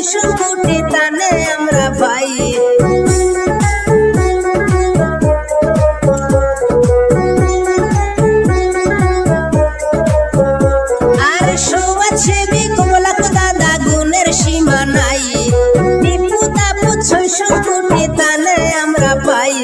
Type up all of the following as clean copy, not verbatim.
600 কোটি তানে আমরা পাই। আর সমাজসেবী কমলাক দাদা গুণের সীমা নাই। বিপদ আপদ 600 কোটি তানে আমরা পাই।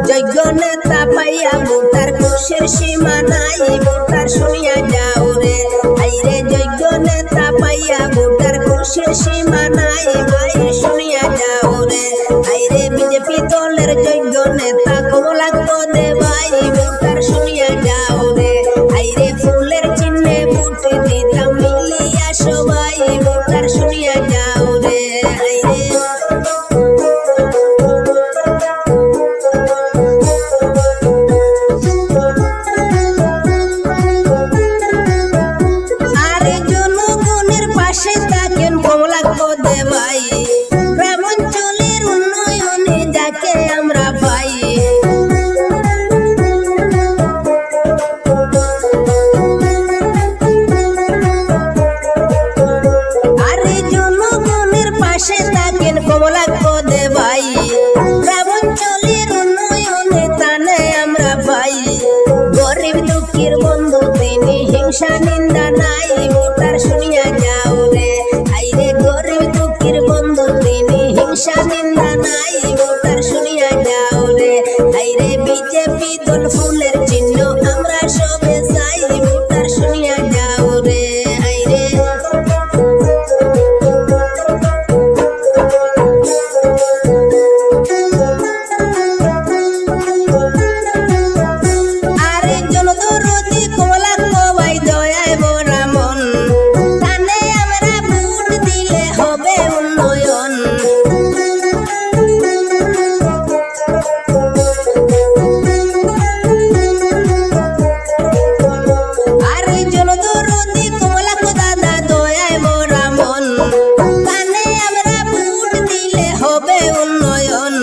যোগ্য নেতা পাইয়া ভোটার খুশির সীমা নাই। ভোটার শুনিয়া যাও রে আইরে যোগ্য নেতা পাইয়া ভোটার খুশির সীমা নাই। ভাই শুনিয়া যাও রে আইরে বিজেপি দলের যোগ্য নেতা কমলাক দে ভাই। ভোটার শুনিয়া যাও রে আইরে ফুলের চিহ্নে ভোট দিতাম মিলিয়া সবাই। ভোটার শুনিয়া যাও রে আইরে। আরে জনগণের পাশে থাকেন কমলাক দে ভাই। গ্রামাঞ্চলের উন্নয়নে যাকে আমরা পাই। আরে জনগণের পাশে থাকেন কমলাক দে ভাই। গ্রামাঞ্চলের উন্নয়নে তানে আমরা পাই। গরিব দুঃখীর বন্ধু তিনি, হিংসা নিন্দা নাই। ভোটার শুনিয়া যাও রে আইরে গরিব দুঃখীর বন্ধু তিনি, হিংসা নিন্দা নাই। ভোটার শুনিয়া যাও রে আইরে বিজেপি দল ফুলের চিহ্ন আমরা সবে চাই। ভোটার শুনিয়া যাও রে আইরে। আরে জনদরদি কমলাক ভাই দয়ায় ভরা মন, তানে আমরা ভোট দিলে হবে উন্নয়ন। আরে জনদরদি কমলাক দাদা দয়ায় ভরা মন, তানে আমরা ভোট দিলে হবে উন্নয়ন।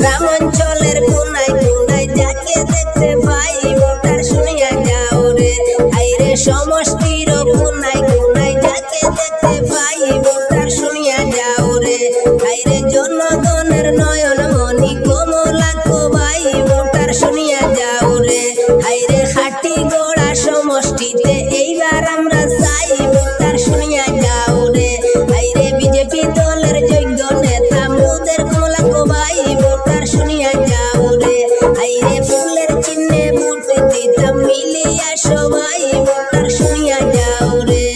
গ্রামাঞ্চলের কোনায় কোনায় যাকে দেখতে পাই। ভোটার শুনিয়া যাও রে আইরে সমষ্টির কোনায় কোনায় যাকে দেখতে পাই। ভোটার শুনিয়া যাও রে আইরে জনগণের নয়ন মনি কমলাক ভাই। ভোটার শুনিয়া যাও রে আইরে খাটি গোড়া সমষ্টিতে এইবার আমরা চাই। ভোটার শুনিয়া যাও রে আইরে বিজেপি দলের যোগ্য নেতা মোদের কমলাক ভাই। ভোটার শুনিয়া যাও রে আইরে ফুলের চিহ্নে ভোট দিতাম মিলিয়া সবাই। ভোটার শুনিয়া যাও রে।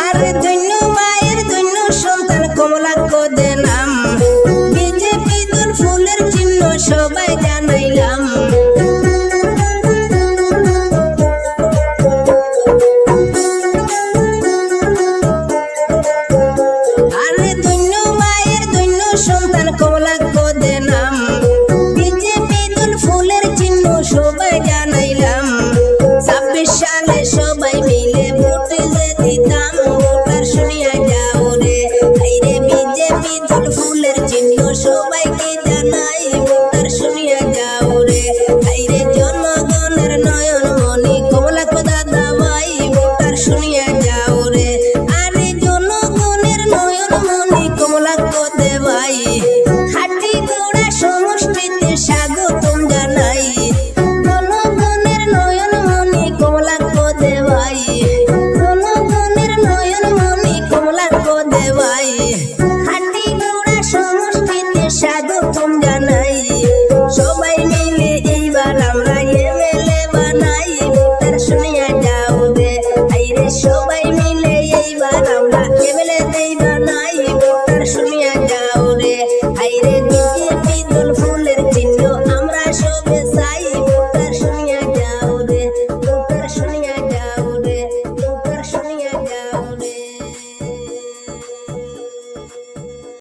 আরে ধন্য মায়ের ধন্য সন্তান কমলাক দে নাম। বিজেপি দল ফুলের চিহ্ন সবাই জানাইলাম। আরে ধন্য মায়ের ধন্য সন্তান কমলাক দে নাম। বিজেপি দল ফুলের চিহ্ন সবাই জানাইলাম। 26 সালে সবাই মিলে ভোট যে দিতাম। ভোটার শুনিয়া যাও রে আইরে বিজেপি দল ফুলের চিহ্ন সবাইকে জানাই। ভোটার শুনিয়া যাও রে আইরে জনগণের নয়ন মনি কমলাক দাদা ভাই। ভোটার শুনিয়া যাও রে আরে জনগণের নয়ন মনি কমলাক দে ভাই। খাটি গোড়া সমষ্টিতে স্বাগতম জানাই। জনগণের নয়ন মনি কমলাক দে ভাই। জনগণের নয়ন মনি কমলাক দে ভাই। খাটি গোড়া সমষ্টিতে স্বাগতম জানাই।